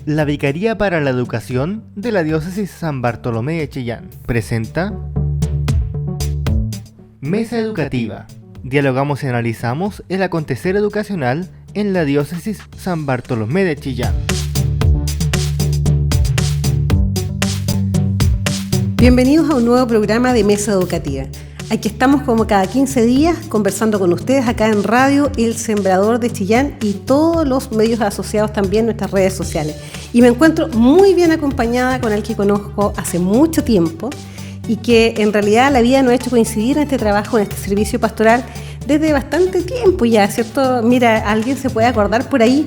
La Vicaría para la Educación de la Diócesis San Bartolomé de Chillán presenta Mesa Educativa. Dialogamos y analizamos el acontecer educacional en la Diócesis San Bartolomé de Chillán. Bienvenidos a un nuevo programa de Mesa Educativa. Aquí estamos como cada 15 días conversando con ustedes acá en Radio El Sembrador de Chillán y todos los medios asociados también en nuestras redes sociales. Y me encuentro muy bien acompañada con el que conozco hace mucho tiempo y que en realidad la vida nos ha hecho coincidir en este trabajo, en este servicio pastoral desde bastante tiempo ya, ¿cierto? Mira, alguien se puede acordar por ahí,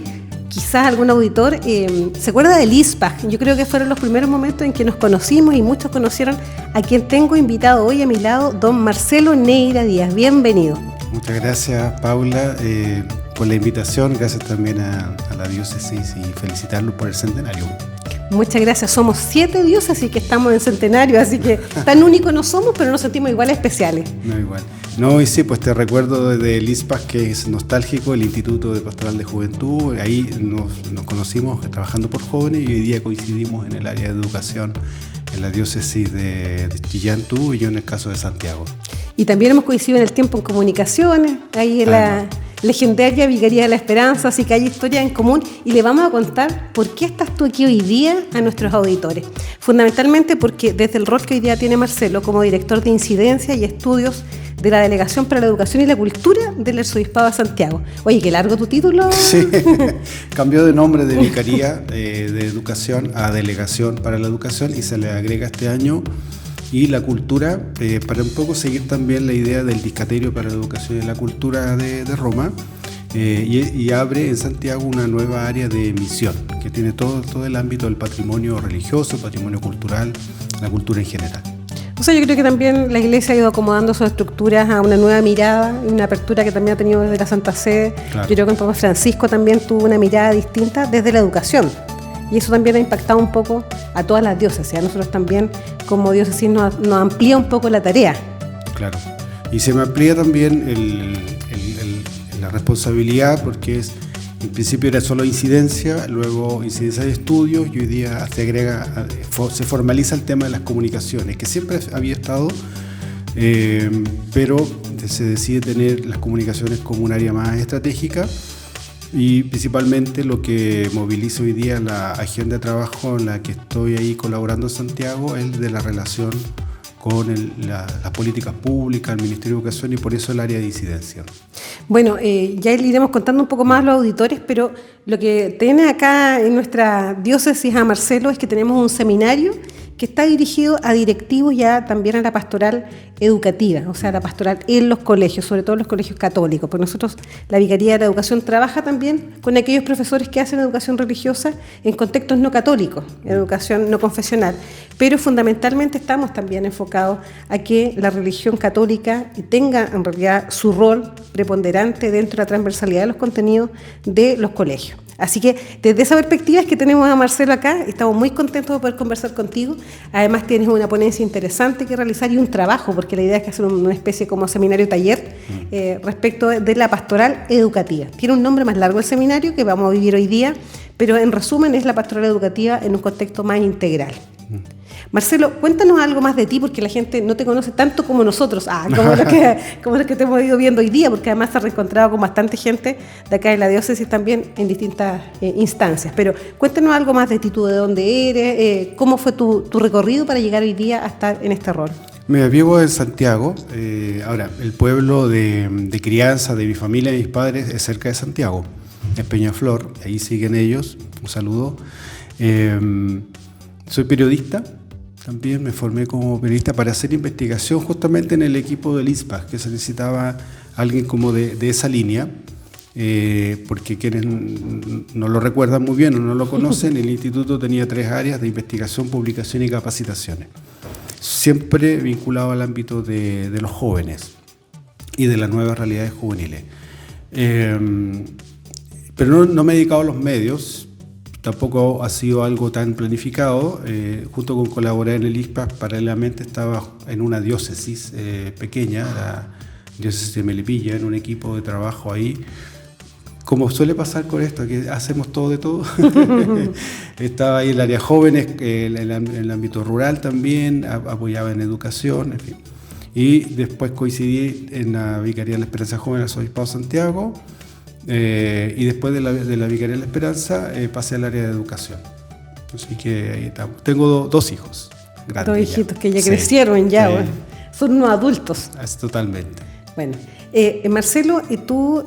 quizás algún auditor, se acuerda del ISPAC. Yo creo que fueron los primeros momentos en que nos conocimos y muchos conocieron a quien tengo invitado hoy a mi lado, don Marcelo Neira Díaz. Bienvenido. Muchas gracias, Paula, por la invitación. Gracias también a la diócesis y felicitarlos por el centenario. Muchas gracias. Somos 7 diócesis que estamos en centenario, así que tan únicos no somos, pero nos sentimos igual especiales. No, igual. No, y sí, pues te recuerdo desde el ISPAC, que es nostálgico, el Instituto de Pastoral de Juventud. Ahí nos conocimos trabajando por jóvenes y hoy día coincidimos en el área de educación en la diócesis de Chillán, tú y yo en el caso de Santiago. Y también hemos coincidido en el tiempo en comunicaciones, ahí en la legendaria Vicaría de la Esperanza, así que hay historias en común y le vamos a contar por qué estás tú aquí hoy día a nuestros auditores. Fundamentalmente porque desde el rol que hoy día tiene Marcelo como director de incidencia y estudios de la Delegación para la Educación y la Cultura del Arzobispado de Santiago. Oye, qué largo tu título. Sí, cambió de nombre de Vicaría de Educación a Delegación para la Educación y se le agrega este año y la cultura, para un poco seguir también la idea del Discaterio para la Educación y la Cultura de Roma, y abre en Santiago una nueva área de misión que tiene todo el ámbito del patrimonio religioso, patrimonio cultural, la cultura en general. O sea, yo creo que también la Iglesia ha ido acomodando sus estructuras a una nueva mirada, una apertura que también ha tenido desde la Santa Sede. Claro. Yo creo que el Papa Francisco también tuvo una mirada distinta desde la educación. Y eso también ha impactado un poco a todas las diócesis. A nosotros también, como diócesis, nos amplía un poco la tarea. Claro. Y se me amplía también la responsabilidad, porque en principio era solo incidencia, luego incidencia de estudios, y hoy día se formaliza el tema de las comunicaciones, que siempre había estado, pero se decide tener las comunicaciones como un área más estratégica. Y principalmente lo que moviliza hoy día la agenda de trabajo en la que estoy ahí colaborando en Santiago es de la relación con las políticas públicas, el Ministerio de Educación y por eso el área de incidencia. Bueno, ya le iremos contando un poco más a los auditores, pero lo que tiene acá en nuestra diócesis a Marcelo es que tenemos un seminario que está dirigido a directivos y también a la pastoral educativa, o sea, la pastoral en los colegios, sobre todo en los colegios católicos, porque nosotros, la Vicaría de la Educación, trabaja también con aquellos profesores que hacen educación religiosa en contextos no católicos, en educación no confesional, pero fundamentalmente estamos también enfocados a que la religión católica tenga en realidad su rol preponderante dentro de la transversalidad de los contenidos de los colegios. Así que desde esa perspectiva es que tenemos a Marcelo acá, estamos muy contentos de poder conversar contigo. Además tienes una ponencia interesante que realizar y un trabajo, porque la idea es que hacer una especie como seminario-taller respecto de la pastoral educativa. Tiene un nombre más largo el seminario que vamos a vivir hoy día, pero en resumen es la pastoral educativa en un contexto más integral. Marcelo, cuéntanos algo más de ti, porque la gente no te conoce tanto como nosotros, como los que te hemos ido viendo hoy día, porque además te has reencontrado con bastante gente de acá en la diócesis también en distintas instancias. Pero cuéntanos algo más de ti, tú de dónde eres, cómo fue tu recorrido para llegar hoy día a estar en este rol. Me vivo en Santiago. Ahora, el pueblo de crianza de mi familia y mis padres es cerca de Santiago, es Peñaflor, ahí siguen ellos, un saludo. Soy periodista. También me formé como periodista para hacer investigación justamente en el equipo del ISPAC, que se necesitaba alguien como de esa línea, porque quienes no lo recuerdan muy bien o no lo conocen, el instituto tenía 3 áreas de investigación, publicación y capacitaciones, siempre vinculado al ámbito de los jóvenes y de las nuevas realidades juveniles. Pero no me he dedicado a los medios. Tampoco ha sido algo tan planificado. Junto con colaborar en el ISPAC, paralelamente estaba en una diócesis pequeña, la diócesis de Melipilla, en un equipo de trabajo ahí, como suele pasar con esto, que hacemos todo de todo, estaba ahí en el área jóvenes, en el ámbito rural también, apoyaba en educación, en fin. Y después coincidí en la Vicaría de la Esperanza Joven del Arzobispado de Santiago, y después de la Vicaría de la Esperanza pasé al área de educación. Así que ahí estamos. Tengo dos hijos grandes. 2 hijitos que ya crecieron, ya, sí. Bueno, son unos adultos. Totalmente. Bueno, Marcelo, tú,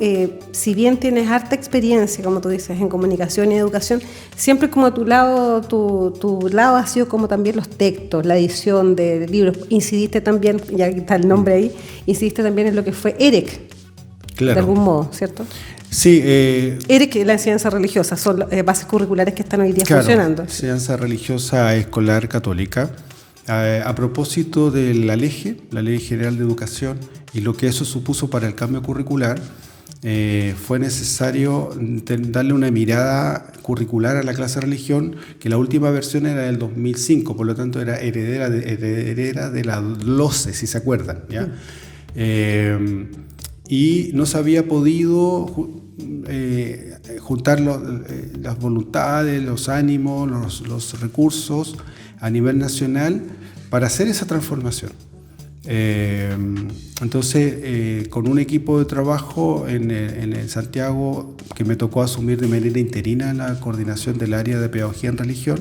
si bien tienes harta experiencia, como tú dices, en comunicación y educación, siempre como tu lado ha sido como también los textos, la edición de libros. Incidiste también, ya está el nombre ahí, incidiste también en lo que fue EREC, Claro. de algún modo, ¿cierto? Sí. EREC, la enseñanza religiosa, son bases curriculares que están hoy día funcionando. Enseñanza religiosa escolar católica. A propósito de la Ley General de Educación y lo que eso supuso para el cambio curricular, fue necesario darle una mirada curricular a la clase de religión, que la última versión era del 2005, por lo tanto era heredera de la LOCE, si se acuerdan, ¿ya? Y no se había podido juntar las voluntades, los ánimos, los recursos a nivel nacional para hacer esa transformación. Entonces, con un equipo de trabajo en el Santiago, que me tocó asumir de manera interina la coordinación del área de pedagogía en religión,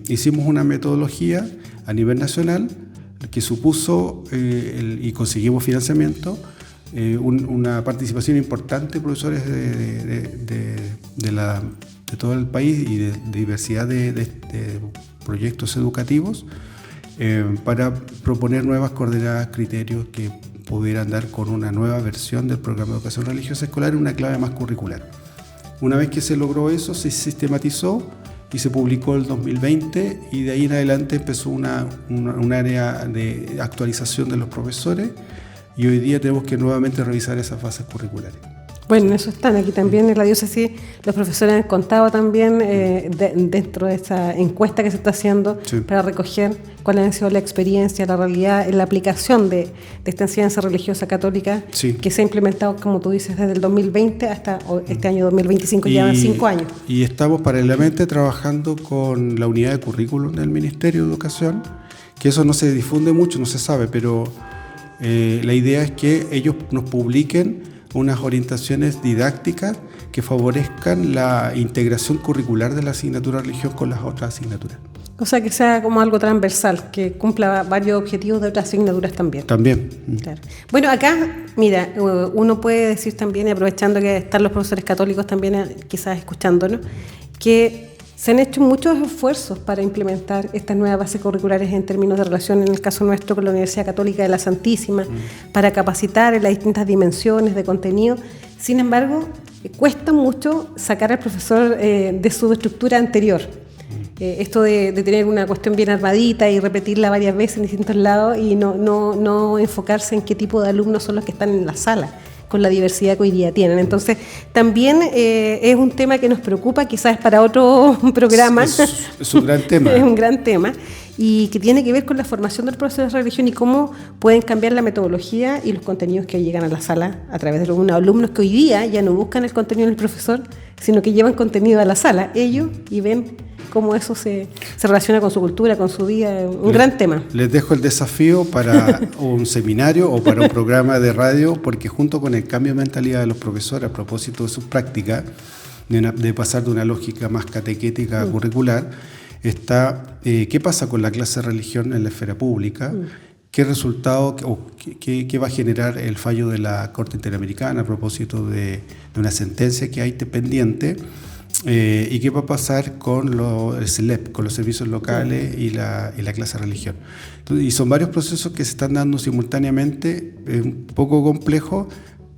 hicimos una metodología a nivel nacional que supuso, y conseguimos financiamiento, una participación importante de profesores de todo el país y de diversidad de proyectos educativos, para proponer nuevas coordenadas, criterios que pudieran dar con una nueva versión del programa de educación religiosa escolar en una clave más curricular. Una vez que se logró eso, se sistematizó y se publicó el 2020, y de ahí en adelante empezó un área de actualización de los profesores, y hoy día tenemos que nuevamente revisar esas bases curriculares. Bueno, en eso están. Aquí también en la diócesis los profesores han contado también dentro de esta encuesta que se está haciendo, sí, para recoger cuál ha sido la experiencia, la realidad en la aplicación de esta enseñanza religiosa católica, sí, que se ha implementado, como tú dices, desde el 2020 hasta este año 2025, ya 5 años. Y estamos paralelamente trabajando con la unidad de currículum del Ministerio de Educación, que eso no se difunde mucho, no se sabe, pero la idea es que ellos nos publiquen unas orientaciones didácticas que favorezcan la integración curricular de la asignatura de religión con las otras asignaturas. O sea, que sea como algo transversal, que cumpla varios objetivos de otras asignaturas también. También. Claro. Bueno, acá, mira, uno puede decir también, y aprovechando que están los profesores católicos también quizás escuchándonos, que se han hecho muchos esfuerzos para implementar estas nuevas bases curriculares en términos de relación, en el caso nuestro con la Universidad Católica de la Santísima, para capacitar en las distintas dimensiones de contenido. Sin embargo, cuesta mucho sacar al profesor de su estructura anterior. Esto de tener una cuestión bien armadita y repetirla varias veces en distintos lados y no enfocarse en qué tipo de alumnos son los que están en la sala, con la diversidad que hoy día tienen. Entonces, también es un tema que nos preocupa, quizás para otro programa. Es un gran tema. Es un gran tema, y que tiene que ver con la formación del profesor de religión y cómo pueden cambiar la metodología y los contenidos que llegan a la sala a través de algunos alumnos que hoy día ya no buscan el contenido del profesor, sino que llevan contenido a la sala, ellos, y ven cómo eso se relaciona con su cultura, con su vida. Gran tema. Les dejo el desafío para un seminario o para un programa de radio, porque junto con el cambio de mentalidad de los profesores a propósito de sus prácticas, de pasar de una lógica más catequética a curricular, está qué pasa con la clase de religión en la esfera pública, qué resultado o qué va a generar el fallo de la Corte Interamericana a propósito de una sentencia que hay pendiente. ¿Y qué va a pasar con el CELEP, con los servicios locales y la clase de religión? Entonces, y son varios procesos que se están dando simultáneamente, un poco complejo,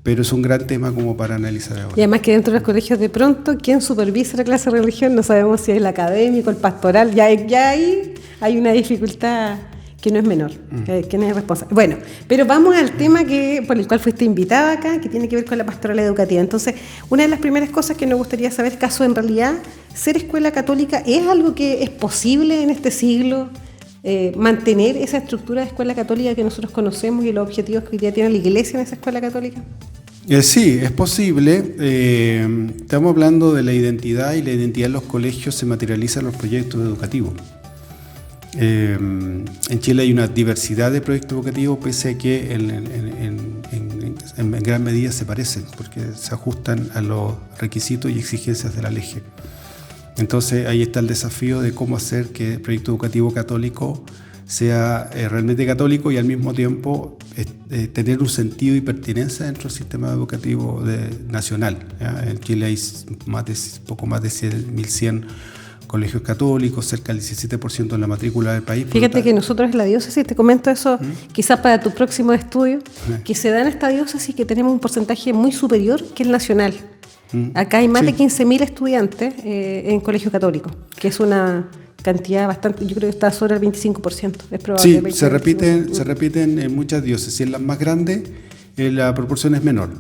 pero es un gran tema como para analizar ahora. Y además que dentro de los colegios, de pronto, ¿quién supervisa la clase de religión? No sabemos si es el académico, el pastoral, ya ahí hay una dificultad que no es menor, que no es responsable. Bueno, pero vamos al tema por el cual fuiste invitada acá, que tiene que ver con la pastoral educativa. Entonces, una de las primeras cosas que nos gustaría saber es, ¿caso en realidad ser escuela católica es algo que es posible en este siglo? ¿Mantener esa estructura de escuela católica que nosotros conocemos y los objetivos que hoy día tiene la Iglesia en esa escuela católica? Sí, es posible. Estamos hablando de la identidad, y la identidad en los colegios se materializa en los proyectos educativos. En Chile hay una diversidad de proyectos educativos, pese a que en gran medida se parecen, porque se ajustan a los requisitos y exigencias de la ley. Entonces ahí está el desafío de cómo hacer que el proyecto educativo católico sea realmente católico y al mismo tiempo tener un sentido y pertinencia dentro del sistema educativo nacional, ¿ya? En Chile hay poco más de 1.100 colegios católicos, cerca del 17% de la matrícula del país. Fíjate que nosotros en la diócesis, te comento eso, quizás para tu próximo estudio, que se da en esta diócesis que tenemos un porcentaje muy superior que el nacional. Acá hay más de 15.000 estudiantes en colegio católico, que es una cantidad bastante, yo creo que está sobre el 25%. Es probable. Sí, se repiten en muchas diócesis. En las más grandes la proporción es menor,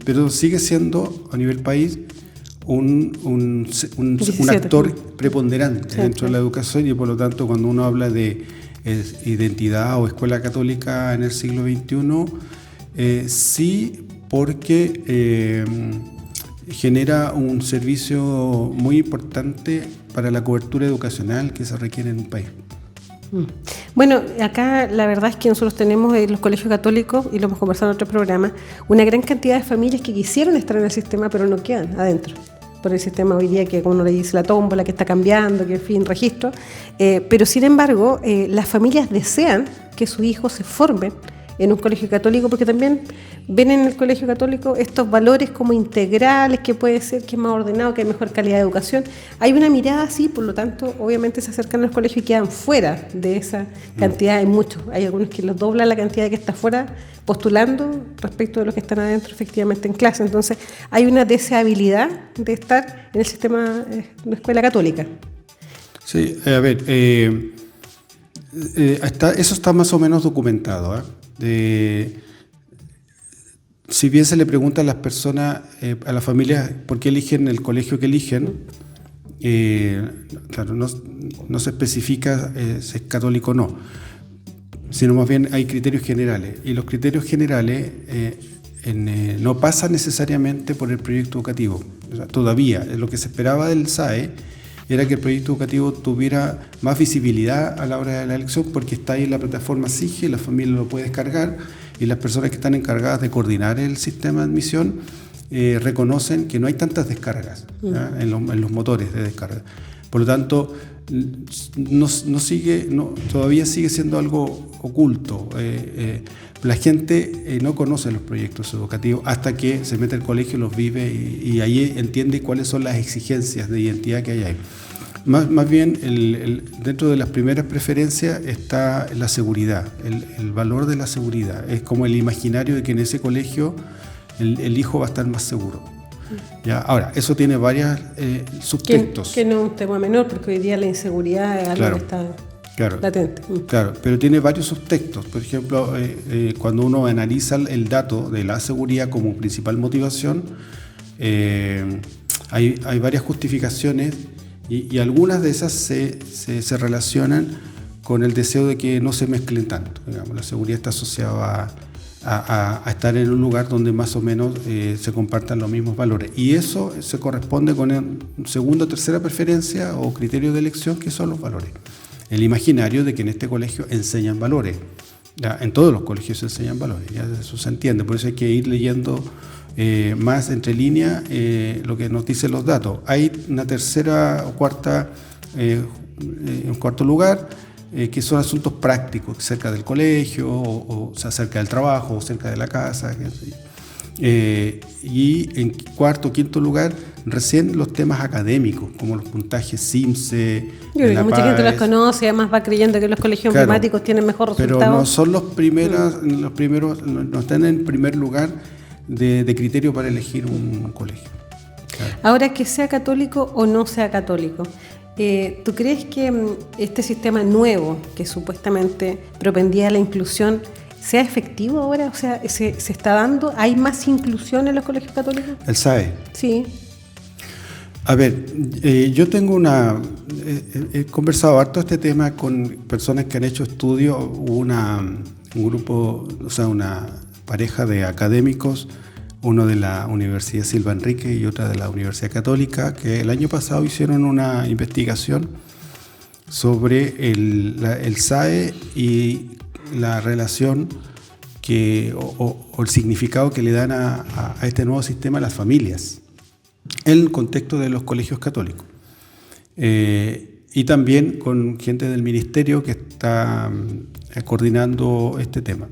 pero sigue siendo a nivel país un actor preponderante dentro de la educación, y por lo tanto cuando uno habla de identidad o escuela católica en el siglo XXI, sí, porque genera un servicio muy importante para la cobertura educacional que se requiere en un país. Bueno, acá la verdad es que nosotros tenemos en los colegios católicos, y lo hemos conversado en otro programa, una gran cantidad de familias que quisieron estar en el sistema pero no quedan adentro por el sistema hoy día, que como uno le dice, la tómbola que está cambiando, que en fin, registro, pero sin embargo las familias desean que sus hijos se formen en un colegio católico, porque también ven en el colegio católico estos valores como integrales, que puede ser que es más ordenado, que hay mejor calidad de educación. Hay una mirada así, por lo tanto, obviamente se acercan a los colegios y quedan fuera de esa cantidad. Hay muchos, hay algunos que los doblan la cantidad que está fuera postulando respecto de los que están adentro efectivamente en clase. Entonces, hay una deseabilidad de estar en el sistema de la escuela católica. Sí, a ver, eso está más o menos documentado, si bien se le pregunta a las personas, a las familias, por qué eligen el colegio que eligen, claro, no se especifica si es católico o no, sino más bien hay criterios generales, y los criterios generales no pasan necesariamente por el proyecto educativo. O sea, todavía lo que se esperaba del SAE era que el proyecto educativo tuviera más visibilidad a la hora de la elección, porque está ahí en la plataforma SIGE, la familia lo puede descargar, y las personas que están encargadas de coordinar el sistema de admisión reconocen que no hay tantas descargas en los motores de descarga. Por lo tanto, todavía sigue siendo algo oculto. La gente no conoce los proyectos educativos hasta que se mete al colegio, los vive y ahí entiende cuáles son las exigencias de identidad que hay ahí. Más bien, dentro de las primeras preferencias está la seguridad, el valor de la seguridad. Es como el imaginario de que en ese colegio el hijo va a estar más seguro. ¿Ya? Ahora, eso tiene varios subtextos. Que no es un tema menor, porque hoy día la inseguridad es algo que está latente. Claro, pero tiene varios subtextos. Por ejemplo, cuando uno analiza el dato de la seguridad como principal motivación, hay varias justificaciones, y algunas de esas se relacionan con el deseo de que no se mezclen tanto. Digamos, la seguridad está asociada a estar en un lugar donde más o menos se compartan los mismos valores. Y eso se corresponde con el segunda o tercera preferencia o criterio de elección, que son los valores. El imaginario de que en este colegio enseñan valores. Ya, en todos los colegios se enseñan valores, ya eso se entiende. Por eso hay que ir leyendo más entre líneas lo que nos dicen los datos. Hay una tercera o cuarta, un cuarto lugar, que son asuntos prácticos, cerca del colegio, o sea, cerca del trabajo, o cerca de la casa. Y en cuarto o quinto lugar, recién los temas académicos, como los puntajes CIMSE. Yo creo que mucha gente los conoce, además va creyendo que los colegios emblemáticos tienen mejor resultado. Pero no son los primeros, no están en primer lugar de criterio para elegir un colegio. Claro. Ahora, que sea católico o no sea católico, ¿tú crees que este sistema nuevo, que supuestamente propendía a la inclusión, sea efectivo ahora? O sea, ¿se está dando? ¿Hay más inclusión en los colegios católicos? El SAE. Sí. A ver, yo tengo he conversado harto este tema con personas que han hecho estudios. Hubo un grupo, o sea, una pareja de académicos uno de la Universidad Silva Enrique y otra de la Universidad Católica, que el año pasado hicieron una investigación sobre el SAE y la relación o el significado que le dan a este nuevo sistema a las familias en el contexto de los colegios católicos. Y también con gente del ministerio que está coordinando este tema.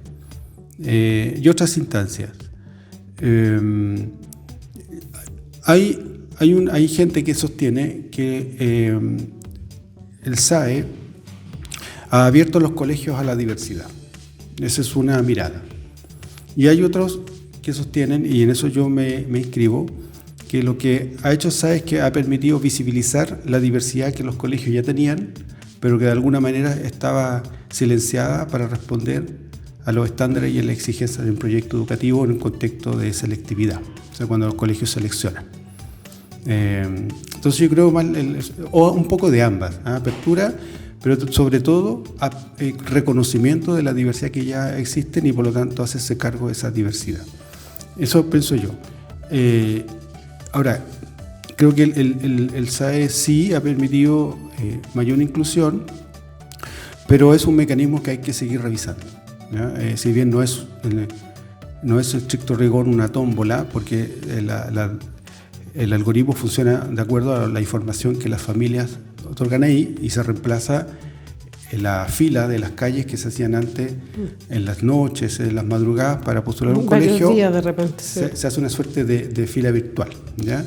Y otras instancias. Hay gente que sostiene que el SAE ha abierto los colegios a la diversidad. Esa es una mirada. Y hay otros que sostienen, y en eso yo me inscribo, que lo que ha hecho SAE es que ha permitido visibilizar la diversidad que los colegios ya tenían, pero que de alguna manera estaba silenciada para responder a los estándares y a las exigencias de un proyecto educativo en un contexto de selectividad, o sea, cuando los colegios seleccionan. Entonces yo creo más, o un poco de ambas, apertura, pero sobre todo reconocimiento de la diversidad que ya existen y por lo tanto hacerse cargo de esa diversidad. Eso pienso yo. Ahora, creo que el SAE sí ha permitido mayor inclusión, pero es un mecanismo que hay que seguir revisando. Si bien no es en estricto rigor una tómbola, porque el algoritmo funciona de acuerdo a la información que las familias otorgan ahí y se reemplaza en la fila de las calles que se hacían antes en las noches, en las madrugadas para postular un colegio. Días de repente, sí. Se hace una suerte de fila virtual, ¿ya?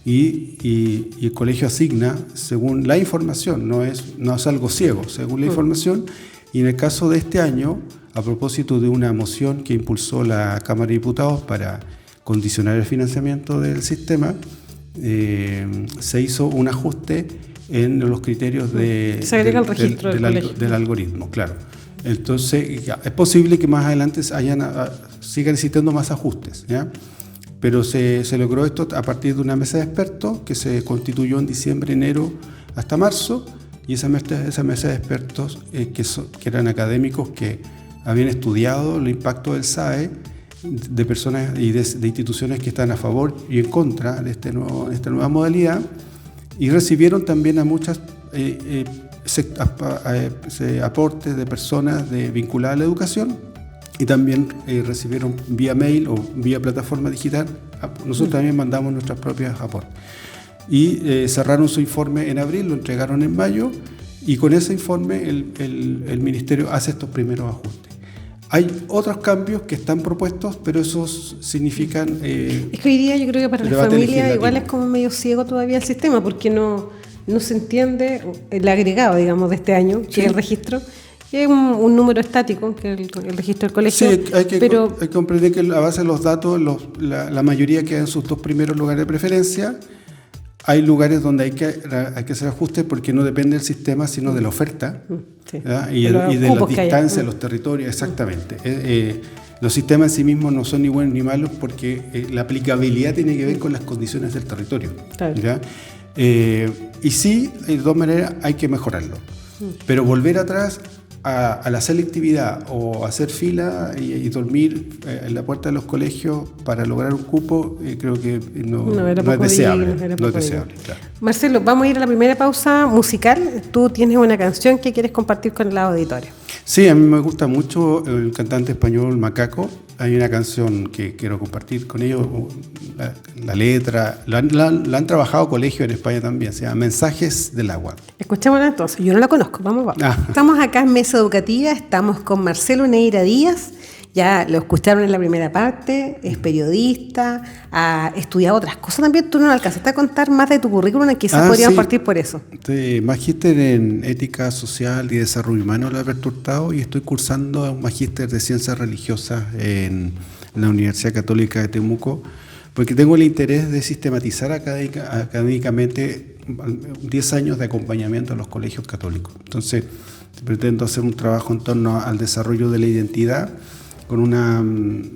Y el colegio asigna según la información, no es algo ciego, según la información. Y en el caso de este año, a propósito de una moción que impulsó la Cámara de Diputados para condicionar el financiamiento del sistema, se hizo un ajuste en los criterios se agrega el registro del algoritmo, claro. Entonces, es posible que más adelante sigan existiendo más ajustes, ¿ya? Pero se logró esto a partir de una mesa de expertos que se constituyó en diciembre, enero hasta marzo, y esa mesa de expertos que eran académicos que habían estudiado el impacto del SAE, de personas y de instituciones que están a favor y en contra de esta nueva modalidad, y recibieron también a muchas aportes de personas vinculadas a la educación, y también recibieron vía mail o vía plataforma digital. Nosotros también mandamos nuestras propias aportes. Y cerraron su informe en abril, lo entregaron en mayo, y con ese informe el Ministerio hace estos primeros ajustes. Hay otros cambios que están propuestos, pero esos significan... es que hoy día yo creo que para la familia igual es como medio ciego todavía el sistema, porque no se entiende el agregado, digamos, de este año, que es el registro, que es un número estático, que es el registro del colegio. Sí, hay que comprender que a base de los datos, la mayoría queda en sus dos primeros lugares de preferencia. Hay lugares donde hay que hacer ajustes porque no depende del sistema, sino de la oferta, sí, y de la distancia, de los territorios, exactamente. Los sistemas en sí mismos no son ni buenos ni malos porque la aplicabilidad tiene que ver con las condiciones del territorio. Claro. ¿Ya? Y sí, de todas maneras, hay que mejorarlo. Pero volver atrás a la selectividad o hacer fila y dormir en la puerta de los colegios para lograr un cupo, creo que no es deseable. No es deseable, claro. Marcelo, vamos a ir a la primera pausa musical. Tú tienes una canción que quieres compartir con el auditorio. Sí, a mí me gusta mucho el cantante español Macaco. Hay una canción que quiero compartir con ellos, la letra, la han trabajado colegios en España también, se llama Mensajes del Agua. Escuchémosla entonces, yo no la conozco, vamos. Estamos acá en Mesa Educativa, estamos con Marcelo Neira Díaz, ya lo escucharon en la primera parte, es periodista, ha estudiado otras cosas también, tú no alcanzaste a contar más de tu currículum, quizás podríamos partir por eso. Magíster en Ética Social y Desarrollo Humano de Alberto Hurtado, y estoy cursando un magíster de Ciencias Religiosas en la Universidad Católica de Temuco, porque tengo el interés de sistematizar académicamente 10 años de acompañamiento a los colegios católicos. Entonces, pretendo hacer un trabajo en torno al desarrollo de la identidad con un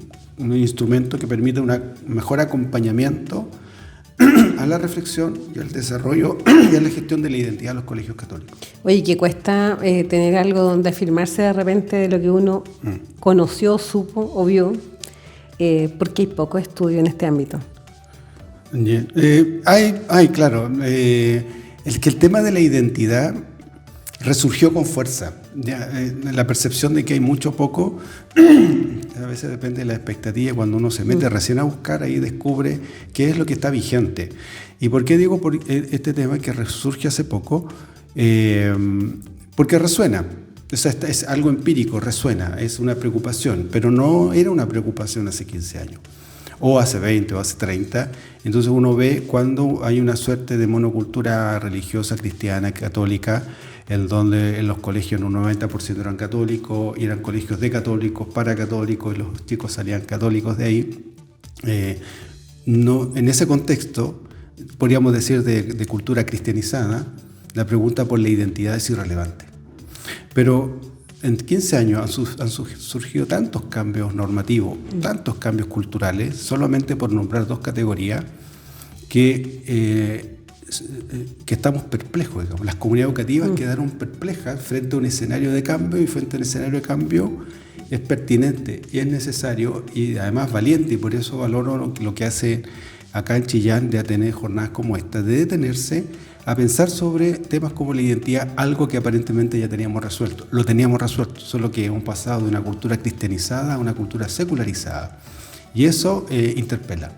instrumento que permita un mejor acompañamiento a la reflexión y al desarrollo y a la gestión de la identidad de los colegios católicos. Oye, que cuesta tener algo donde afirmarse de repente de lo que uno conoció, supo o vio. porque hay poco estudio en este ámbito. Bien. Claro, el tema de la identidad resurgió con fuerza. La percepción de que hay mucho poco, a veces depende de la expectativa. Cuando uno se mete recién a buscar, ahí descubre qué es lo que está vigente. ¿Y por qué digo este tema que resurge hace poco? Porque resuena. O sea, es algo empírico, resuena, es una preocupación, pero no era una preocupación hace 15 años, o hace 20, o hace 30. Entonces uno ve cuando hay una suerte de monocultura religiosa, cristiana, católica, en donde en los colegios un 90% eran católicos, y eran colegios de católicos, para católicos, y los chicos salían católicos de ahí. En ese contexto, podríamos decir de cultura cristianizada, la pregunta por la identidad es irrelevante. Pero en 15 años han surgido tantos cambios normativos, tantos cambios culturales, solamente por nombrar 2 categorías, que estamos perplejos, digamos. Las comunidades educativas quedaron perplejas frente a un escenario de cambio, y frente a un escenario de cambio es pertinente y es necesario, y además valiente, y por eso valoro lo que hace acá en Chillán, de tener jornadas como esta, de detenerse a pensar sobre temas como la identidad, algo que aparentemente ya teníamos resuelto. Lo teníamos resuelto, solo que hemos pasado de una cultura cristianizada a una cultura secularizada. Y eso interpela.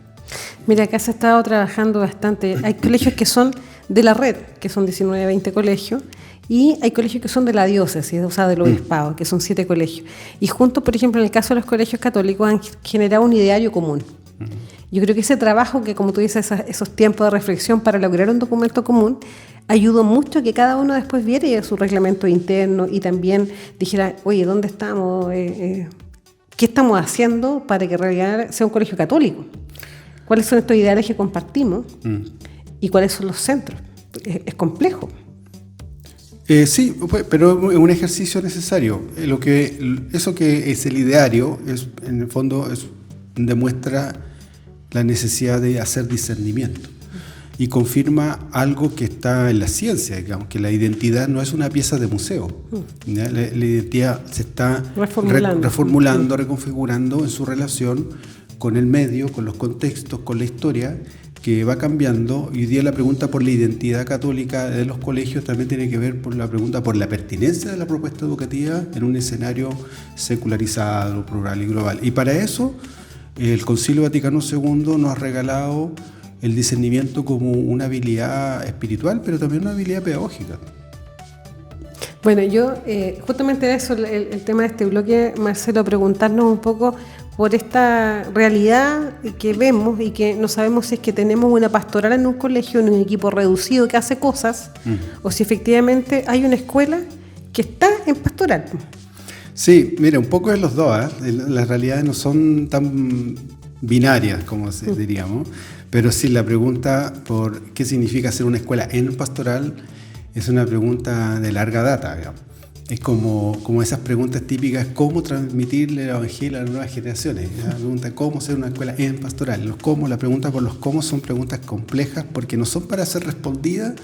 Mira, acá se ha estado trabajando bastante. Hay colegios que son de la red, que son 19, 20 colegios, y hay colegios que son de la diócesis, o sea, del obispado, que son 7 colegios. Y juntos, por ejemplo, en el caso de los colegios católicos, han generado un ideario común. Yo creo que ese trabajo, que como tú dices, esos tiempos de reflexión para lograr un documento común, ayudó mucho a que cada uno después viera su reglamento interno y también dijera, oye, ¿dónde estamos? ¿Qué estamos haciendo para que en realidad sea un colegio católico? ¿Cuáles son estos ideales que compartimos? ¿Y cuáles son los centros? Es complejo. Sí, pero es un ejercicio necesario. Eso que es el ideario, en el fondo demuestra la necesidad de hacer discernimiento y confirma algo que está en la ciencia, digamos, que la identidad no es una pieza de museo. La identidad se está reformulando, reconfigurando en su relación con el medio, con los contextos, con la historia, que va cambiando. Y hoy día la pregunta por la identidad católica de los colegios también tiene que ver por la pregunta por la pertinencia de la propuesta educativa en un escenario secularizado, plural y global. Y para eso el Concilio Vaticano II nos ha regalado el discernimiento como una habilidad espiritual, pero también una habilidad pedagógica. Bueno, yo justamente eso, el tema de este bloque, Marcelo, preguntarnos un poco por esta realidad que vemos y que no sabemos si es que tenemos una pastoral en un colegio, en un equipo reducido que hace cosas, o si efectivamente hay una escuela que está en pastoral. Sí, mira, un poco de los dos, ¿eh? Las realidades no son tan binarias como diríamos, pero sí, la pregunta por qué significa ser una escuela en pastoral es una pregunta de larga data, digamos. Es como esas preguntas típicas, ¿cómo transmitirle el evangelio a las nuevas generaciones? La pregunta, ¿cómo ser una escuela en pastoral? La pregunta por los cómo son preguntas complejas porque no son para ser respondidas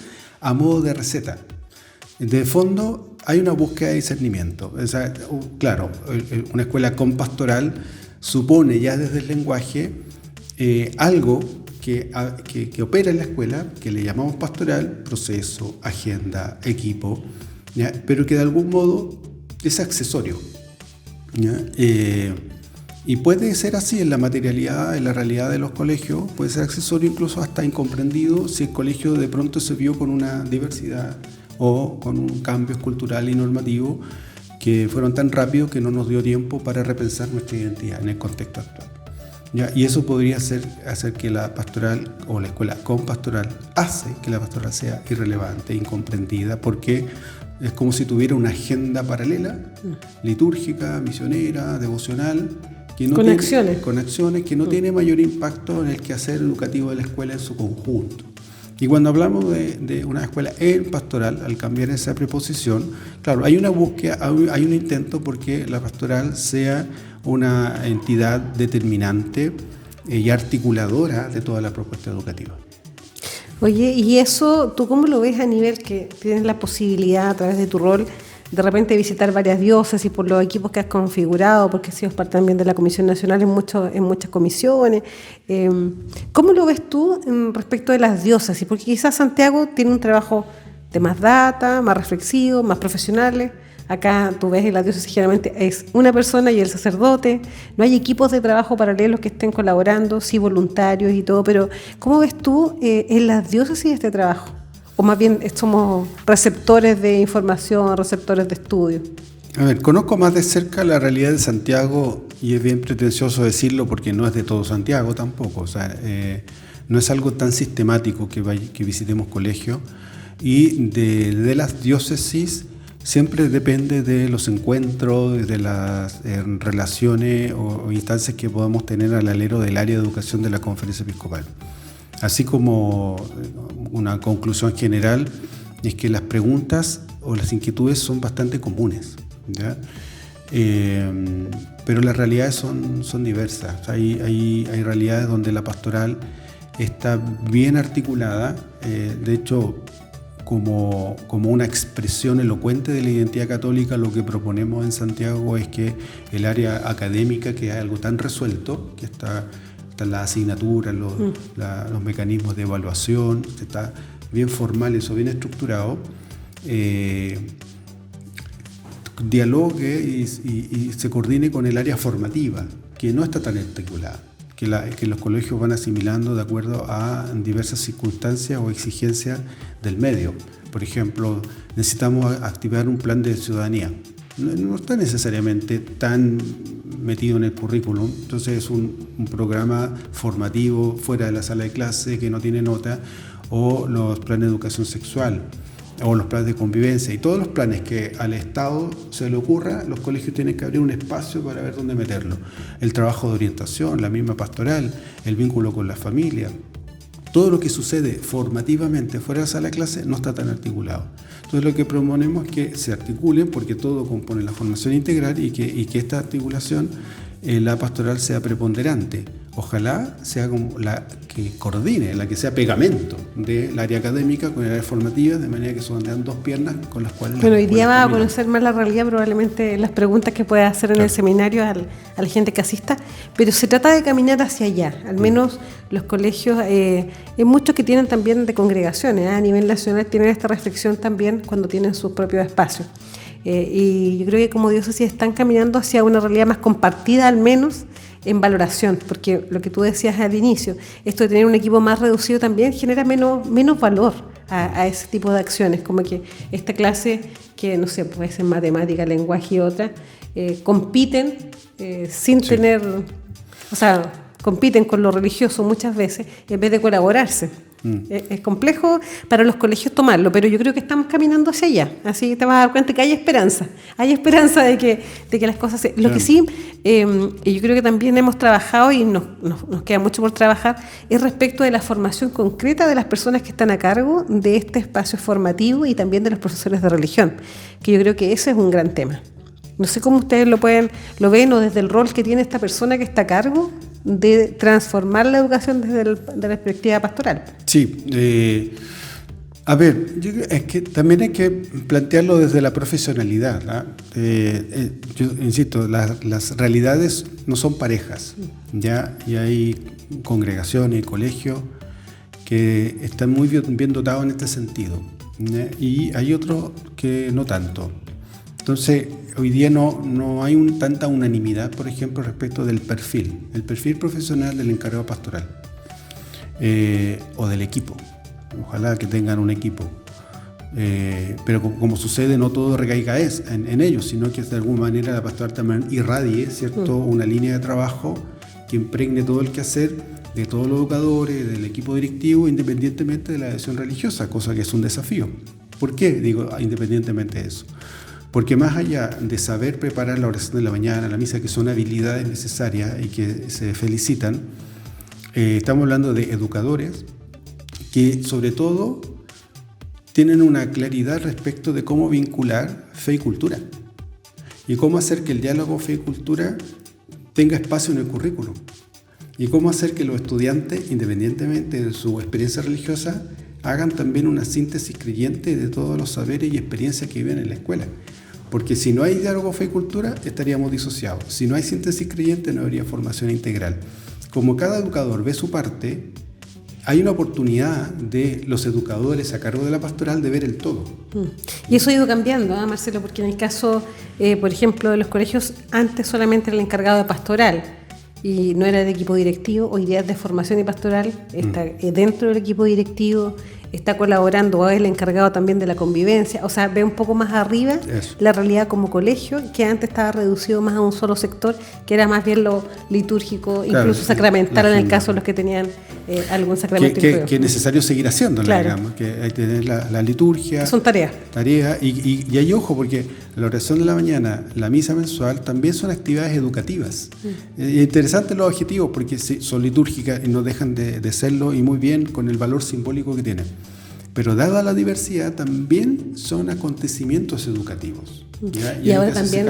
a modo de receta. De fondo hay una búsqueda de discernimiento. O sea, claro, una escuela con pastoral supone ya desde el lenguaje algo que opera en la escuela, que le llamamos pastoral, proceso, agenda, equipo, ¿ya? Pero que de algún modo es accesorio, ¿ya? Y puede ser así en la materialidad, en la realidad de los colegios, puede ser accesorio, incluso hasta incomprendido si el colegio de pronto se vio con una diversidad o con un cambio cultural y normativo que fueron tan rápidos que no nos dio tiempo para repensar nuestra identidad en el contexto actual. ¿Ya? Y eso podría hacer que la pastoral o la escuela con pastoral hace que la pastoral sea irrelevante, incomprendida, porque es como si tuviera una agenda paralela, litúrgica, misionera, devocional, que no con tiene acciones, que no tiene mayor impacto en el quehacer educativo de la escuela en su conjunto. Y cuando hablamos de una escuela en pastoral, al cambiar esa preposición, claro, hay una búsqueda, hay un intento porque la pastoral sea una entidad determinante y articuladora de toda la propuesta educativa. Oye, ¿y eso tú cómo lo ves a nivel que tienes la posibilidad a través de tu rol de repente visitar varias diócesis por los equipos que has configurado, porque has sido parte también de la Comisión Nacional en muchas comisiones. ¿Cómo lo ves tú respecto de las diócesis? Porque quizás Santiago tiene un trabajo de más data, más reflexivo, más profesionales. Acá tú ves en la diócesis generalmente es una persona y el sacerdote, no hay equipos de trabajo paralelos que estén colaborando, sí voluntarios y todo, pero ¿cómo ves tú en las diócesis este trabajo? O más bien somos receptores de información, receptores de estudio. A ver, conozco más de cerca la realidad de Santiago y es bien pretencioso decirlo porque no es de todo Santiago tampoco, o sea, no es algo tan sistemático que visitemos colegios y de las diócesis siempre depende de los encuentros, de las relaciones o instancias que podamos tener al alero del área de educación de la Conferencia Episcopal. Así como una conclusión general es que las preguntas o las inquietudes son bastante comunes, ¿ya? Pero las realidades son diversas. Hay realidades donde la pastoral está bien articulada, de hecho, como una expresión elocuente de la identidad católica, lo que proponemos en Santiago es que el área académica, que es algo tan resuelto, que están las asignaturas, los mecanismos de evaluación, que está bien formal, eso bien estructurado, dialogue y se coordine con el área formativa, que no está tan articulada, que los colegios van asimilando de acuerdo a diversas circunstancias o exigencias del medio. Por ejemplo, necesitamos activar un plan de ciudadanía. No está necesariamente tan metido en el currículum, entonces es un programa formativo fuera de la sala de clase que no tiene nota, o los planes de educación sexual, o los planes de convivencia, y todos los planes que al Estado se le ocurra, los colegios tienen que abrir un espacio para ver dónde meterlo. El trabajo de orientación, la misma pastoral, el vínculo con la familia, todo lo que sucede formativamente fuera de la sala de clase no está tan articulado. Entonces lo que proponemos es que se articulen, porque todo compone la formación integral y que esta articulación, la pastoral sea preponderante. Ojalá sea como la que coordine, la que sea pegamento del área académica con el área formativa, de manera que son dos piernas con las cuales... Bueno, hoy día va a conocer más la realidad probablemente las preguntas que pueda hacer en el seminario a la gente que asista, pero se trata de caminar hacia allá, al menos los colegios, hay muchos que tienen también de congregaciones, a nivel nacional tienen esta reflexión también cuando tienen sus propios espacios. Y yo creo que como diócesis están caminando hacia una realidad más compartida, al menos en valoración, porque lo que tú decías al inicio, esto de tener un equipo más reducido también genera menos valor a ese tipo de acciones, como que esta clase, que no sé, puede ser matemática, lenguaje y otra, compiten sin tener, o sea, compiten con lo religioso muchas veces en vez de colaborarse. Es complejo para los colegios tomarlo, pero yo creo que estamos caminando hacia allá. Así te vas a dar cuenta que hay esperanza de que las cosas se... Lo que sí, y yo creo que también hemos trabajado y nos queda mucho por trabajar, es respecto de la formación concreta de las personas que están a cargo de este espacio formativo y también de los profesores de religión, que yo creo que ese es un gran tema. No sé cómo ustedes lo ven o desde el rol que tiene esta persona que está a cargo de transformar la educación desde la perspectiva pastoral. Sí, a ver, es que también hay que plantearlo desde la profesionalidad, ¿no? Yo insisto, las realidades no son parejas, ¿ya? Y hay congregaciones y colegios que están muy bien dotados en este sentido, ¿ya? Y hay otros que no tanto. Entonces, hoy día no hay tanta unanimidad, por ejemplo, respecto del perfil, el perfil profesional del encargado pastoral o del equipo. Ojalá que tengan un equipo. Pero como sucede, no todo recaiga en ellos, sino que de alguna manera la pastoral también irradie, ¿cierto? Una línea de trabajo que impregne todo el quehacer de todos los educadores, del equipo directivo, independientemente de la adhesión religiosa, cosa que es un desafío. ¿Por qué digo independientemente de eso? Porque más allá de saber preparar la oración de la mañana, la misa, que son habilidades necesarias y que se felicitan, estamos hablando de educadores que sobre todo tienen una claridad respecto de cómo vincular fe y cultura y cómo hacer que el diálogo fe y cultura tenga espacio en el currículum y cómo hacer que los estudiantes, independientemente de su experiencia religiosa, hagan también una síntesis creyente de todos los saberes y experiencias que viven en la escuela. Porque si no hay diálogo fe y cultura, estaríamos disociados. Si no hay síntesis creyente, no habría formación integral. Como cada educador ve su parte, hay una oportunidad de los educadores a cargo de la pastoral de ver el todo. Y eso ha ido cambiando, Marcelo, porque en el caso, por ejemplo, de los colegios, antes solamente era el encargado de pastoral y no era del equipo directivo. Hoy día es de formación y pastoral, está dentro del equipo directivo, está colaborando, o es el encargado también de la convivencia, o sea, ve un poco más arriba la realidad como colegio, que antes estaba reducido más a un solo sector, que era más bien lo litúrgico, claro, incluso sacramental en el caso de los que tenían algún sacramento. Que es necesario seguir haciéndolo, claro, digamos, que hay que tener la liturgia. Que son tareas. Y hay ojo, porque la oración de la mañana, la misa mensual, también son actividades educativas. Es interesante los objetivos, porque son litúrgicas y no dejan de serlo, y muy bien con el valor simbólico que tienen. Pero dada la diversidad, también son acontecimientos educativos. Y ahora también,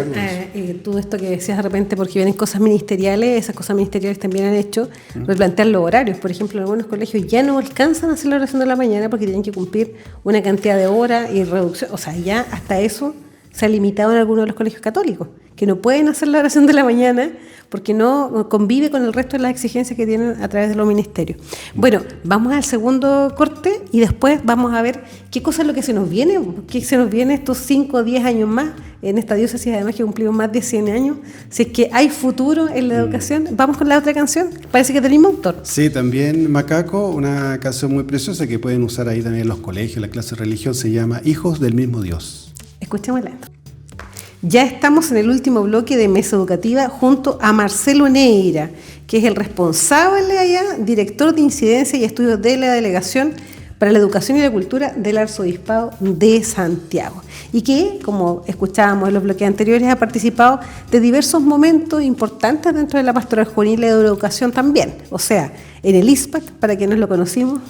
tú esto que decías de repente, porque vienen cosas ministeriales, esas cosas ministeriales también han hecho replantear los horarios. Por ejemplo, en algunos colegios ya no alcanzan a hacer la oración de la mañana porque tienen que cumplir una cantidad de horas y reducción. O sea, ya hasta eso se ha limitado en algunos de los colegios católicos, que no pueden hacer la oración de la mañana porque no convive con el resto de las exigencias que tienen a través de los ministerios. Bueno, vamos al segundo corte y después vamos a ver qué cosa es lo que se nos viene, qué se nos viene estos 5 o 10 años más en esta diócesis, además que cumplimos más de 100 años. Si es que hay futuro en la educación. Vamos con la otra canción, parece que tenemos autor. Sí, también Macaco, una canción muy preciosa que pueden usar ahí también en los colegios, la clase de religión, se llama Hijos del mismo Dios. Escuchémosla. Ya estamos en el último bloque de Mesa Educativa junto a Marcelo Neira, que es el responsable allá, director de incidencia y estudios de la Delegación para la Educación y la Cultura del Arzobispado de Santiago, y que, como escuchábamos en los bloques anteriores, ha participado de diversos momentos importantes dentro de la pastoral juvenil y de la educación también. O sea, en el ISPAC, para quienes lo conocimos,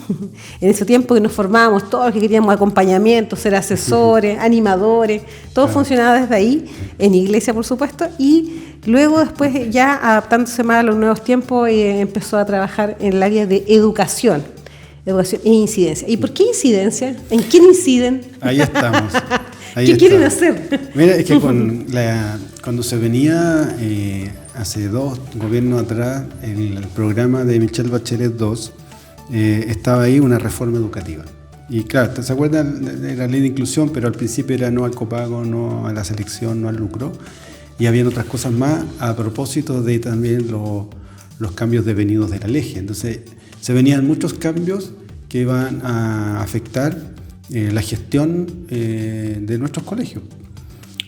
en ese tiempo que nos formábamos, todos los que queríamos acompañamiento, ser asesores, animadores, todo funcionaba desde ahí, en iglesia por supuesto, y luego después ya adaptándose más a los nuevos tiempos empezó a trabajar en el área de educación e incidencia. ¿Y por qué incidencia? ¿En quién inciden? Ahí estamos. ¿Qué quieren hacer? Mira, es que cuando se venía hace 2 gobiernos atrás, el programa de Michelle Bachelet II, estaba ahí una reforma educativa. Y claro, ¿se acuerdan de la ley de inclusión? Pero al principio era no al copago, no a la selección, no al lucro. Y habían otras cosas más a propósito de también los cambios devenidos de la ley. Entonces, se venían muchos cambios que iban a afectar la gestión de nuestros colegios.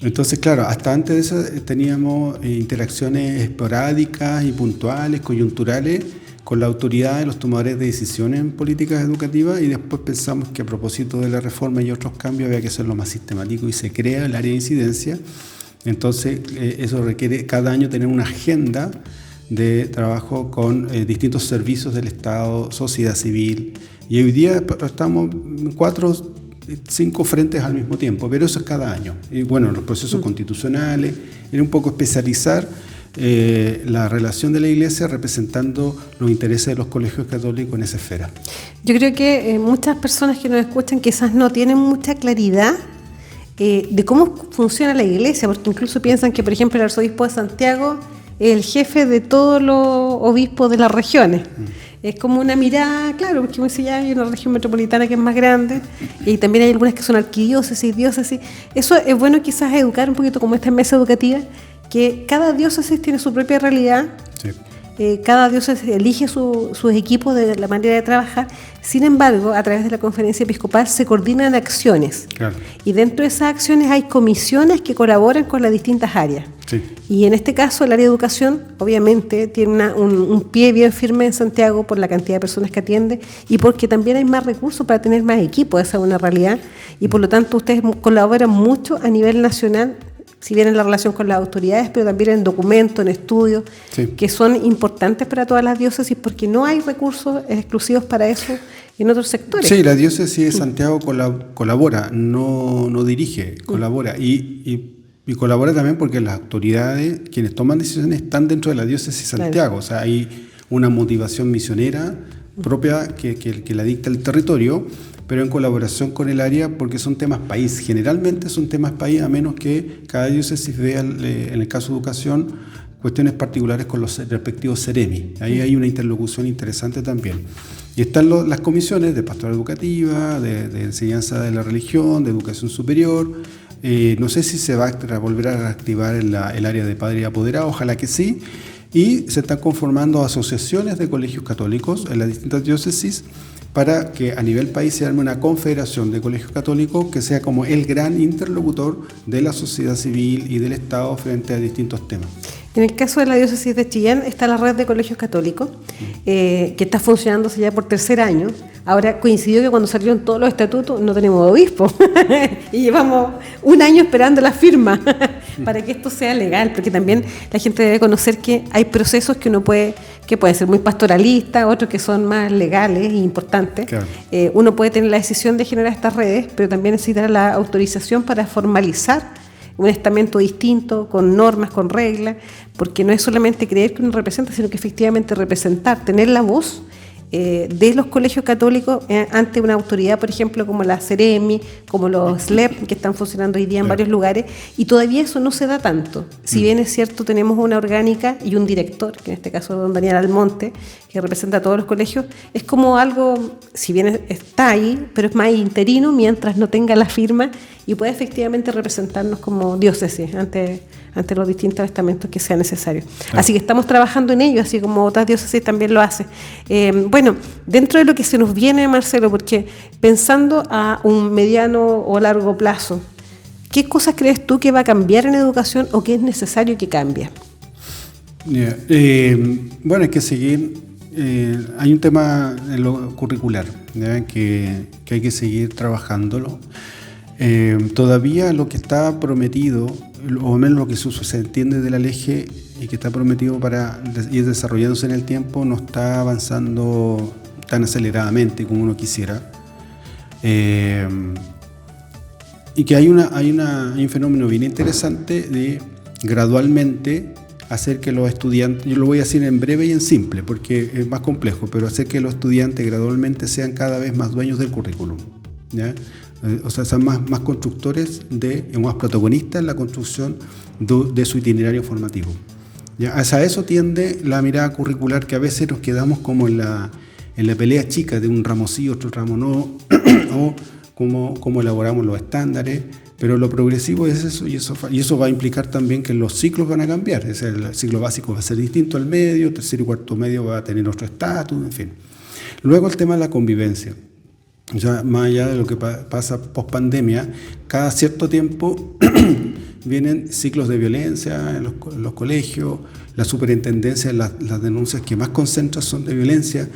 Entonces, claro, hasta antes de eso teníamos interacciones esporádicas y puntuales, coyunturales, con la autoridad de los tomadores de decisiones en políticas educativas, y después pensamos que a propósito de la reforma y otros cambios había que hacerlo más sistemático y se crea el área de incidencia. Entonces, eso requiere cada año tener una agenda de trabajo con distintos servicios del Estado, sociedad civil, y hoy día estamos en 4 o 5 frentes al mismo tiempo, pero eso es cada año. Y bueno, los procesos constitucionales, era un poco especializar la relación de la Iglesia representando los intereses de los colegios católicos en esa esfera. Yo creo que muchas personas que nos escuchan quizás no tienen mucha claridad de cómo funciona la Iglesia, porque incluso piensan que, por ejemplo, el arzobispo de Santiago es el jefe de todos los obispos de las regiones. Es como una mirada, claro, porque como ya hay una región metropolitana que es más grande y también hay algunas que son arquidiócesis, diócesis. Eso es bueno quizás educar un poquito como esta mesa educativa, que cada diócesis tiene su propia realidad. Sí. Cada diócesis elige sus equipos de la manera de trabajar. Sin embargo, a través de la conferencia episcopal se coordinan acciones. Claro. Y dentro de esas acciones hay comisiones que colaboran con las distintas áreas. Sí. Y en este caso, el área de educación, obviamente, tiene un pie bien firme en Santiago por la cantidad de personas que atiende y porque también hay más recursos para tener más equipos. Esa es una realidad. Y por lo tanto, ustedes colaboran mucho a nivel nacional, si bien en la relación con las autoridades, pero también en documentos, en estudios, sí, que son importantes para todas las diócesis porque no hay recursos exclusivos para eso en otros sectores. Sí, la diócesis de Santiago colabora, no dirige, colabora. Y colabora también porque las autoridades, quienes toman decisiones, están dentro de la diócesis de Santiago. Claro. O sea, hay una motivación misionera propia que la dicta el territorio, pero en colaboración con el área, porque son temas país. Generalmente son temas país, a menos que cada diócesis vea, en el caso de educación, cuestiones particulares con los respectivos seremi. Ahí hay una interlocución interesante también. Y están las comisiones de pastoral educativa, de enseñanza de la religión, de educación superior. No sé si se va a volver a reactivar el área de padre y apoderado, ojalá que sí. Y se están conformando asociaciones de colegios católicos en las distintas diócesis para que a nivel país se arme una confederación de colegios católicos que sea como el gran interlocutor de la sociedad civil y del Estado frente a distintos temas. En el caso de la diócesis de Chillán está la red de colegios católicos, que está funcionándose ya por tercer año. Ahora coincidió que cuando salieron todos los estatutos no tenemos obispo y llevamos un año esperando la firma para que esto sea legal, porque también la gente debe conocer que hay procesos que uno pueden ser muy pastoralistas, otros que son más legales e importantes. Claro. Uno puede tener la decisión de generar estas redes, pero también necesita la autorización para formalizar un estamento distinto, con normas, con reglas, porque no es solamente creer que uno representa, sino que efectivamente representar, tener la voz de los colegios católicos ante una autoridad, por ejemplo, como la Ceremi, como los SLEP, que están funcionando hoy día en varios lugares, y todavía eso no se da tanto. Si bien es cierto, tenemos una orgánica y un director, que en este caso es don Daniel Almonte, que representa a todos los colegios, es como algo, si bien está ahí, pero es más interino mientras no tenga la firma y pueda efectivamente representarnos como diócesis ante los distintos estamentos que sea necesario. Claro. Así que estamos trabajando en ello, así como otras diócesis también lo hacen. Bueno, dentro de lo que se nos viene, Marcelo, porque pensando a un mediano o largo plazo, ¿qué cosas crees tú que va a cambiar en educación o qué es necesario que cambie? Bueno, hay que seguir. Hay un tema en lo curricular, que hay que seguir trabajándolo. Todavía lo que está prometido, o al menos lo que se entiende de la LEGE y que está prometido para ir desarrollándose en el tiempo, no está avanzando tan aceleradamente como uno quisiera. Y que hay un fenómeno bien interesante de gradualmente hacer que los estudiantes, yo lo voy a decir en breve y en simple porque es más complejo, pero hacer que los estudiantes gradualmente sean cada vez más dueños del currículum, ¿ya? O sea, son más constructores más protagonistas en la construcción de su itinerario formativo. ¿Ya? Hacia eso tiende la mirada curricular, que a veces nos quedamos como en la pelea chica de un ramo sí, otro ramo no, o cómo elaboramos los estándares, pero lo progresivo es eso, y eso va a implicar también que los ciclos van a cambiar. Es decir, el ciclo básico va a ser distinto al medio, tercero y cuarto medio va a tener otro estatus, en fin. Luego el tema de la convivencia. O sea, más allá de lo que pasa post pandemia, cada cierto tiempo vienen ciclos de violencia en los colegios, la superintendencia, las denuncias que más concentran son de violencia,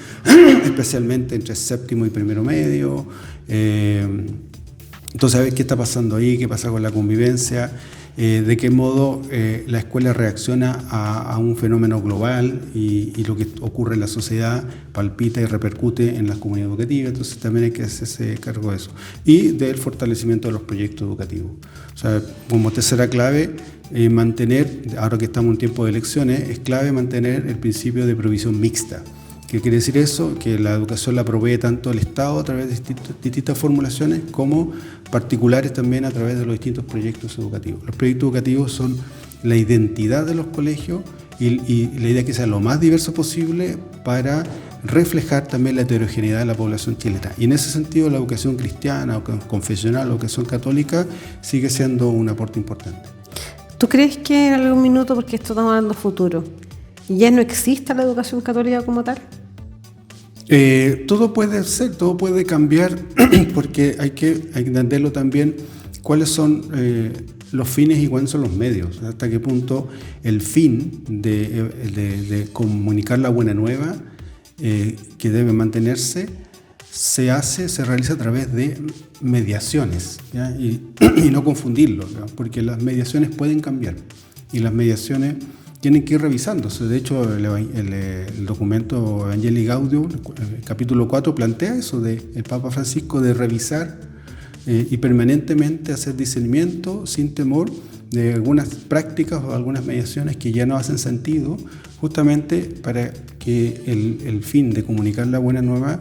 especialmente entre séptimo y primero medio. Entonces, a ver qué está pasando ahí, qué pasa con la convivencia, de qué modo la escuela reacciona a un fenómeno global y lo que ocurre en la sociedad palpita y repercute en las comunidades educativas. Entonces también hay que hacerse cargo de eso. Y del fortalecimiento de los proyectos educativos. O sea, como tercera clave, mantener, ahora que estamos en tiempo de elecciones, es clave mantener el principio de provisión mixta. ¿Qué quiere decir eso? Que la educación la provee tanto el Estado a través de distintas formulaciones como particulares también a través de los distintos proyectos educativos. Los proyectos educativos son la identidad de los colegios y la idea es que sea lo más diverso posible para reflejar también la heterogeneidad de la población chilena. Y en ese sentido la educación cristiana o confesional o educación católica sigue siendo un aporte importante. ¿Tú crees que en algún minuto, porque esto estamos hablando futuro, ya no exista la educación católica como tal? Todo puede ser, todo puede cambiar, porque hay que entenderlo también cuáles son los fines y cuáles son los medios, hasta qué punto el fin de comunicar la buena nueva que debe mantenerse se realiza a través de mediaciones, ¿ya? Y no confundirlo, ¿ya? Porque las mediaciones pueden cambiar y las mediaciones tienen que ir revisándose. De hecho, el documento Evangelii Gaudium, el capítulo 4, plantea eso del Papa Francisco de revisar y permanentemente hacer discernimiento sin temor de algunas prácticas o algunas mediaciones que ya no hacen sentido, justamente para que el fin de comunicar la buena nueva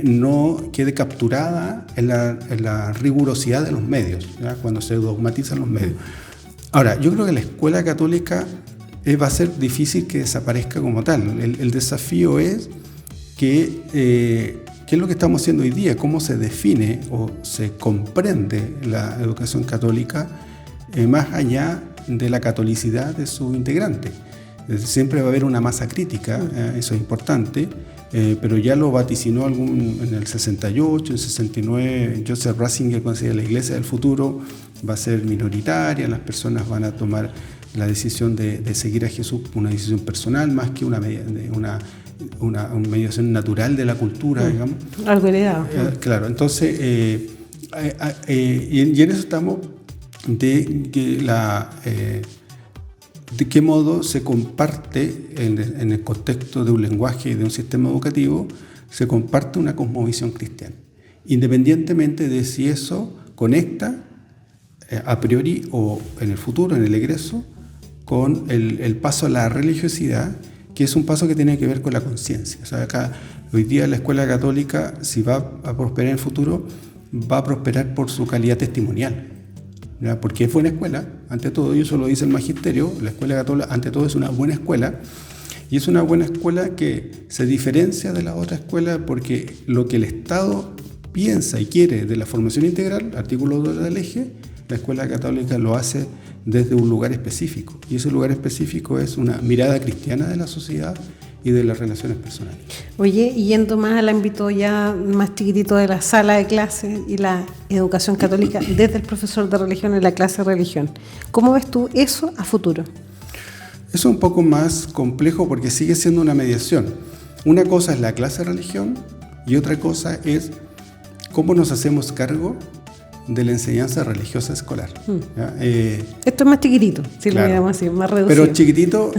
no quede capturada en la rigurosidad de los medios, ¿ya? Cuando se dogmatizan los medios. Ahora, yo creo que la escuela católica va a ser difícil que desaparezca como tal. El desafío es que, ¿qué es lo que estamos haciendo hoy día? ¿Cómo se define o se comprende la educación católica más allá de la catolicidad de su integrante? Siempre va a haber una masa crítica, eso es importante, pero ya lo vaticinó en el 68, en el 69, Joseph Ratzinger considera la iglesia del futuro va a ser minoritaria, las personas van a tomar la decisión de seguir a Jesús, una decisión personal más que una mediación natural de la cultura, digamos. Algo heredado. Claro, entonces, y en eso estamos de qué modo se comparte en el contexto de un lenguaje y de un sistema educativo, se comparte una cosmovisión cristiana, independientemente de si eso conecta a priori o en el futuro, en el egreso, con el paso a la religiosidad, que es un paso que tiene que ver con la conciencia. O sea, acá hoy día la escuela católica, si va a prosperar en el futuro, va a prosperar por su calidad testimonial, ¿ya? Porque es buena escuela, ante todo, y eso lo dice el magisterio, la escuela católica ante todo es una buena escuela, y es una buena escuela que se diferencia de la otra escuela porque lo que el Estado piensa y quiere de la formación integral, artículo 2 del eje, la escuela católica lo hace desde un lugar específico, y ese lugar específico es una mirada cristiana de la sociedad y de las relaciones personales. Oye, y yendo más al ámbito ya más chiquitito de la sala de clases y la educación católica desde el profesor de religión en la clase de religión, ¿cómo ves tú eso a futuro? Eso es un poco más complejo porque sigue siendo una mediación. Una cosa es la clase de religión y otra cosa es cómo nos hacemos cargo de la enseñanza religiosa escolar. Esto es más chiquitito, si claro, lo miramos así, más reducido. Pero chiquitito.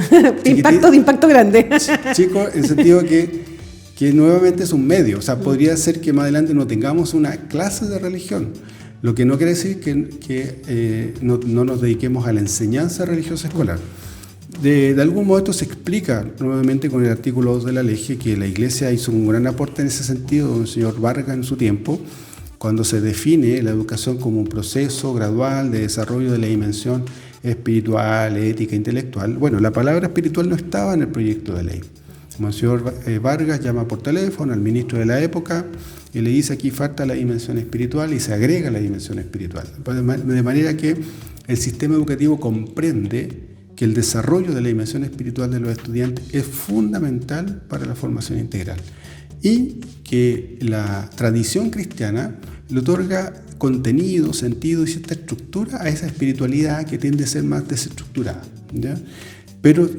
de impacto grande. Chico, en el sentido que nuevamente es un medio. O sea, podría ser que más adelante no tengamos una clase de religión. Lo que no quiere decir que no nos dediquemos a la enseñanza religiosa escolar. De algún modo esto se explica nuevamente con el artículo 2 de la ley, que la Iglesia hizo un gran aporte en ese sentido, el señor Vargas en su tiempo, cuando se define la educación como un proceso gradual de desarrollo de la dimensión espiritual, ética, intelectual. Bueno, la palabra espiritual no estaba en el proyecto de ley. Monseñor Vargas llama por teléfono al ministro de la época y le dice: aquí falta la dimensión espiritual, y se agrega la dimensión espiritual. De manera que el sistema educativo comprende que el desarrollo de la dimensión espiritual de los estudiantes es fundamental para la formación integral y que la tradición cristiana le otorga contenido, sentido y cierta estructura a esa espiritualidad que tiende a ser más desestructurada, ¿ya? Pero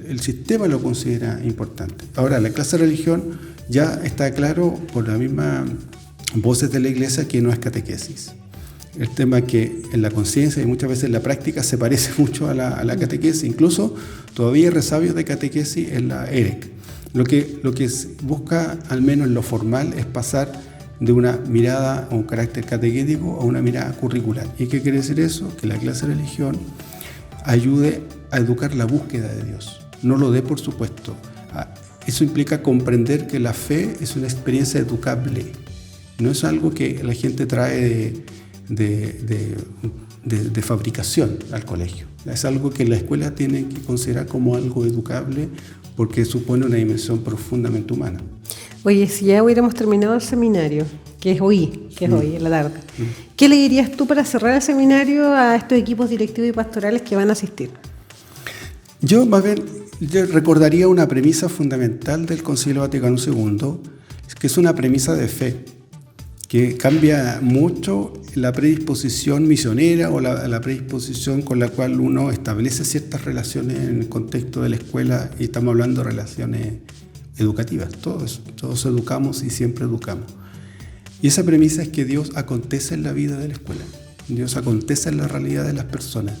el sistema lo considera importante. Ahora, la clase de religión ya está claro por las mismas voces de la Iglesia que no es catequesis. El tema es que en la conciencia y muchas veces en la práctica se parece mucho a la catequesis, incluso todavía hay resabios de catequesis en la EREC. Lo que busca, al menos en lo formal, es pasar de una mirada o un carácter catequético a una mirada curricular. ¿Y qué quiere decir eso? Que la clase de religión ayude a educar la búsqueda de Dios, no lo dé por supuesto. Eso implica comprender que la fe es una experiencia educable, no es algo que la gente trae de fabricación al colegio. Es algo que la escuela tiene que considerar como algo educable porque supone una dimensión profundamente humana. Oye, si ya hubiéramos terminado el seminario, que es hoy en la tarde, ¿qué le dirías tú para cerrar el seminario a estos equipos directivos y pastorales que van a asistir? Yo recordaría una premisa fundamental del Concilio Vaticano II, que es una premisa de fe, que cambia mucho la predisposición misionera o la predisposición con la cual uno establece ciertas relaciones en el contexto de la escuela, y estamos hablando de relaciones educativas, todos educamos y siempre educamos. Y esa premisa es que Dios acontece en la vida de la escuela, Dios acontece en la realidad de las personas,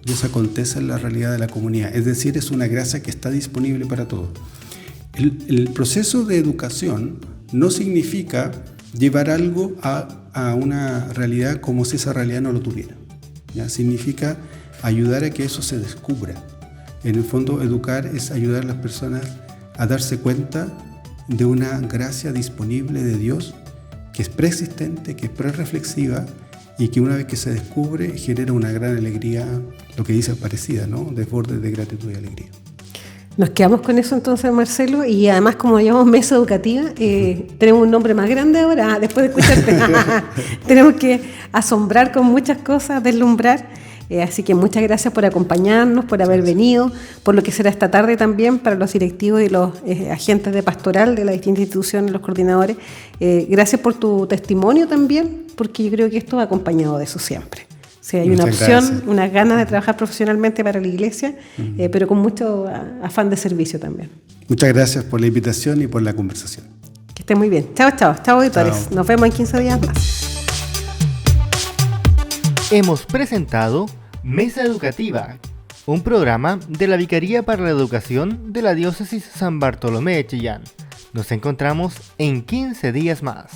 Dios acontece en la realidad de la comunidad, es decir, es una gracia que está disponible para todos. El proceso de educación no significa llevar algo a una realidad como si esa realidad no lo tuviera. ¿ya? Significa ayudar a que eso se descubra. En el fondo, educar es ayudar a las personas a darse cuenta de una gracia disponible de Dios que es preexistente, que es prereflexiva y que una vez que se descubre genera una gran alegría, lo que dice Aparecida, ¿no? Desbordes de gratitud y alegría. Nos quedamos con eso entonces, Marcelo, y además como llamamos mesa educativa, tenemos un nombre más grande ahora, después de escucharte. Tenemos que asombrar con muchas cosas, deslumbrar. Así que muchas gracias por acompañarnos, por haber venido, por lo que será esta tarde también para los directivos y los agentes de pastoral de las distintas instituciones, los coordinadores. Gracias por tu testimonio también, porque yo creo que esto va acompañado de eso siempre. O sea, hay una opción, unas ganas de trabajar profesionalmente para la iglesia, pero con mucho afán de servicio también. Muchas gracias por la invitación y por la conversación. Que estén muy bien. Chao, auditores. Nos vemos en 15 días más. Hemos presentado Mesa Educativa, un programa de la Vicaría para la Educación de la Diócesis San Bartolomé de Chillán. Nos encontramos en 15 días más.